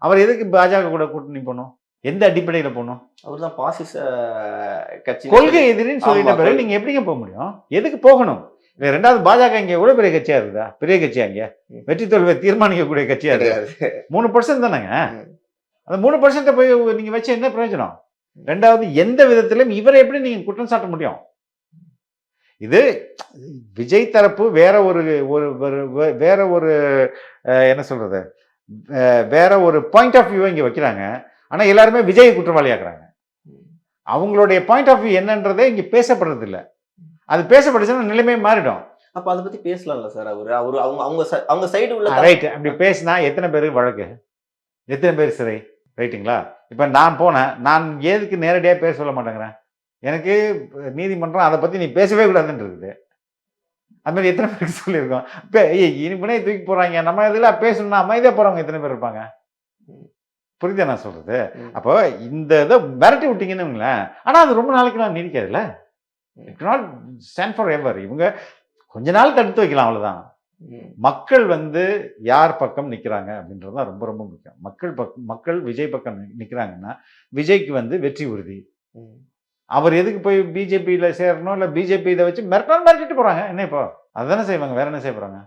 அவர் எதுக்கு பாஜக கூட கூட்டணி போகணும்? எந்த அடிப்படையில போகணும்? அவர் தான் பாசிச கட்சி கொள்கை எதிரின்னு சொல்லிட்ட பிறகு நீங்க எப்படிங்க போக முடியும்? எதுக்கு போகணும்? இல்ல 2வது பாஜக இங்க எவ்வளவு பெரிய கட்சியா இருக்குதா? பெரிய கட்சியா இங்க? வெற்றி தோல்வியை தீர்மானிக்கக்கூடிய கட்சியா இருக்கு. 3% தானேங்க. அந்த 3% போய் நீங்க வச்சு என்ன பிரயோஜனம்? 2வது எந்த விதத்திலும் இவரை எப்படி நீங்க குற்றம் சாட்ட முடியும்? இது விஜய் தரப்பு வேற ஒரு வேற ஒரு என்ன சொல்றது, வேற ஒரு பாயிண்ட் ஆஃப் வியூ இங்க வைக்கிறாங்க. ஆனா எல்லாருமே விஜய் குற்றவாளி ஆக்குறாங்க. அவங்களுடைய பாயிண்ட் ஆஃப் வியூ என்னன்றதே இங்க பேசப்படுறது இல்ல. அது பேசப்படுச்சுன்னா நிலைமை மாறிடும். அப்ப அதை பத்தி பேசலாம்ல சார். அவரு அவரு அவங்க அவங்க அவங்க சைடு உள்ள ரைட். அப்படி பேசினா எத்தனை பேருக்கு வழக்கு, எத்தனை பேர் சிறை? ரைட்டுங்களா? இப்ப நான் போனேன், நான் எதுக்கு நேரடியா பேச சொல்ல மாட்டேங்கிறேன்? எனக்கு நீதிமன்றம் அதை பத்தி நீ பேசவே கூடாதுன்னு இருக்குது. அது மாதிரி எத்தனை பேருக்கு சொல்லியிருக்கோம்? இனிமேனே தூக்கி போறாங்க, நம்ம இதுல பேசணும்னா அமைதியா போறவங்க எத்தனை பேர் இருப்பாங்க? புரியுதா நான் சொல்றது? அப்போ இந்த இதை மிரட்டி விட்டீங்கன்னு, ஆனா அது ரொம்ப நாளைக்கு நான் நீடிக்காதுல்ல. It not stand forever. இவங்க கொஞ்ச நாள் தடுத்து வைக்கலாம், அவ்வளவுதான். மக்கள் யார் பக்கம் நிக்கிறாங்க அப்படின்றது தான் ரொம்ப ரொம்ப முக்கியம். மக்கள் விஜய் பக்கம் நிக்கிறாங்கன்னா விஜய்க்கு வெற்றி உறுதி. அவர் எதுக்கு போய் பிஜேபியில சேரணும்? இல்ல பிஜேபி இதை வச்சு மிரட்டிட்டு போறாங்க. என்ன இப்போ அதுதானே செய்வாங்க, வேற என்ன செய்ய போறாங்க?